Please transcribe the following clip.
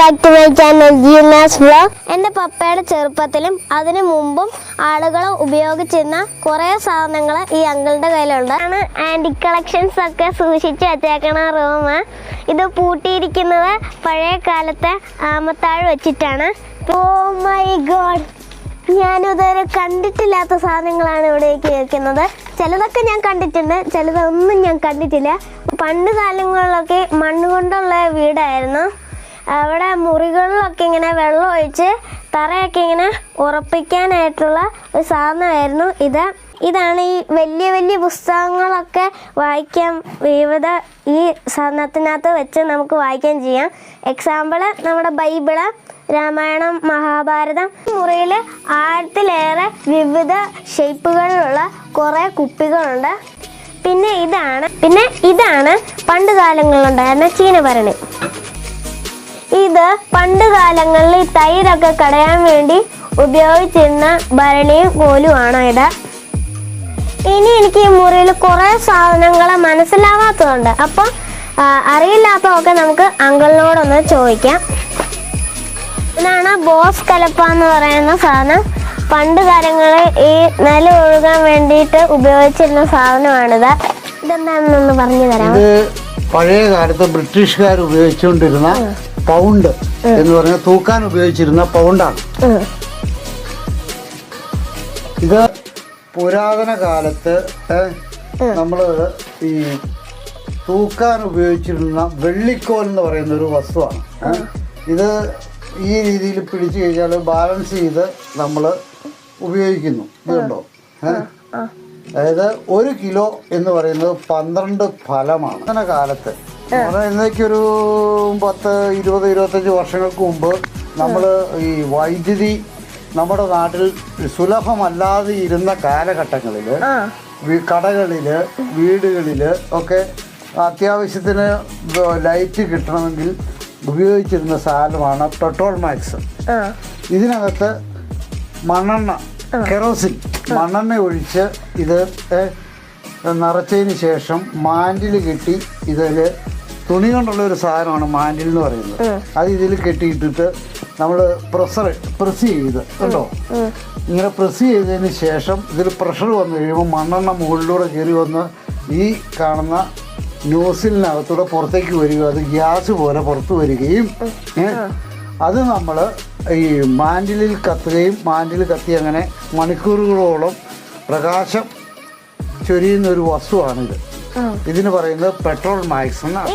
back to my channel Gina's Vlog. എൻ്റെ പപ്പയുടെ ചെറുപ്പത്തിലും അതിനു മുമ്പും ആളുകൾ ഉപയോഗിച്ചിരുന്ന കുറേ സാധനങ്ങൾ ഈ അങ്കിളുടെ കയ്യിലുണ്ട്. ആണ് ആൻറ്റിക് കളക്ഷൻസ് ഒക്കെ സൂക്ഷിച്ച് വെച്ചേക്കണ റൂം. ഇത് പൂട്ടിയിരിക്കുന്നത് പഴയ കാലത്തെ ആമത്താഴ് വെച്ചിട്ടാണ്. ഓ മൈ ഗോഡ്, ഞാനിതുവരെ കണ്ടിട്ടില്ലാത്ത സാധനങ്ങളാണ് ഇവിടേക്ക് വെക്കുന്നത്. ചിലതൊക്കെ ഞാൻ കണ്ടിട്ടുണ്ട്, ചിലതൊന്നും ഞാൻ കണ്ടിട്ടില്ല. പണ്ട് കാലങ്ങളിലൊക്കെ മണ്ണ് കൊണ്ടുള്ള വീടായിരുന്നു. അവിടെ മുറികളിലൊക്കെ ഇങ്ങനെ വെള്ളം ഒഴിച്ച് തറയൊക്കെ ഇങ്ങനെ ഉറപ്പിക്കാനായിട്ടുള്ള ഒരു സാധനമായിരുന്നു ഇത്. ഇതാണ് ഈ വലിയ വലിയ പുസ്തകങ്ങളൊക്കെ വായിക്കാൻ ഈ സാധനത്തിനകത്ത് വെച്ച് നമുക്ക് വായിക്കാൻ ചെയ്യാം. എക്സാമ്പിള് നമ്മുടെ ബൈബിള്, രാമായണം, മഹാഭാരതം. മുറിയിൽ ആഴത്തിലേറെ വിവിധ ഷേപ്പുകളിലുള്ള കുറേ കുപ്പികളുണ്ട്. പിന്നെ ഇതാണ് പണ്ട് കാലങ്ങളിലുണ്ടായിരുന്ന ചീനഭരണി. ഇത് പണ്ട് കാലങ്ങളിൽ ഈ തൈരൊക്കെ കടയാൻ വേണ്ടി ഉപയോഗിച്ചിരുന്ന ഭരണിയും കോലുമാണ് ഇത്. ഇനി എനിക്ക് ഈ മുറിയിൽ കുറേ സാധനങ്ങൾ മനസ്സിലാവാത്തതുണ്ട്. അപ്പം അറിയില്ലാത്തതൊക്കെ നമുക്ക് അങ്കിളിനോടൊന്ന് ചോദിക്കാം. ഇതാണ് ബോസ് കലപ്പ എന്ന് പറയുന്ന സാധനം. പണ്ട് കാലങ്ങളിൽ ഈ നില ഒഴുകാൻ വേണ്ടിയിട്ട് ഉപയോഗിച്ചിരുന്ന സാധനമാണിത്. ഇതെന്താണെന്നൊന്ന് പറഞ്ഞു തരാം. പഴയ കാലത്ത് ബ്രിട്ടീഷുകാർ ഉപയോഗിച്ചുകൊണ്ടിരുന്ന പൗണ്ട് എന്ന് പറഞ്ഞാൽ തൂക്കാൻ ഉപയോഗിച്ചിരുന്ന പൗണ്ടാണ്. ഇത് പുരാതന കാലത്ത് നമ്മള് ഈ തൂക്കാൻ ഉപയോഗിച്ചിരുന്ന വെള്ളിക്കോൽ എന്ന് പറയുന്ന ഒരു വസ്തുവാണ്. ഇത് ഈ രീതിയിൽ പിടിച്ചു കഴിഞ്ഞാൽ ബാലൻസ് ചെയ്ത് നമ്മൾ ഉപയോഗിക്കുന്നു. ഇതുണ്ടോ? അതായത് 1 കിലോ എന്ന് പറയുന്നത് 12 ഫലമാണ്. അങ്ങനെ കാലത്ത് എന്നൊരു 10-20-25 വർഷങ്ങൾക്ക് മുമ്പ് നമ്മൾ ഈ വൈദ്യുതി നമ്മുടെ നാട്ടിൽ സുലഭമല്ലാതെ ഇരുന്ന കാലഘട്ടങ്ങളിൽ കടകളിൽ, വീടുകളിൽ ഒക്കെ അത്യാവശ്യത്തിന് ലൈറ്റ് കിട്ടണമെങ്കിൽ ഉപയോഗിച്ചിരുന്ന സാധനമാണ് പെട്രോൾ മാക്സ്. ഇതിനകത്ത് മണ്ണെണ്ണ, കെറോസിൻ, മണ്ണെണ്ണ ഒഴിച്ച് ഇത് നിറച്ചതിന് ശേഷം മാൻഡിൽ കെട്ടി, ഇതിൽ തുണി കൊണ്ടുള്ള ഒരു സാധനമാണ് മാൻഡിൽ എന്ന് പറയുന്നത്. അത് ഇതിൽ കെട്ടിയിട്ടിട്ട് നമ്മൾ പ്രസ് ചെയ്ത് കണ്ടോ, ഇങ്ങനെ പ്രസ് ചെയ്തതിന് ശേഷം ഇതിൽ പ്രഷർ വന്നു കഴിയുമ്പോൾ മണ്ണെണ്ണ മുകളിലൂടെ കയറി വന്ന് ഈ കാണുന്ന ന്യൂസിലിനകത്തൂടെ പുറത്തേക്ക് വരിക. അത് ഗ്യാസ് പോലെ പുറത്ത് വരികയും അത് നമ്മൾ ഈ മാൻഡിലിൽ കത്തുകയും മാൻഡിൽ കത്തി അങ്ങനെ മണിക്കൂറുകളോളം പ്രകാശം ചൊരിയുന്ന ഒരു വസ്തുവാണിത്. ഇതിന് പറയുന്നത് പെട്രോൾ മാക്സ് എന്നാണ്.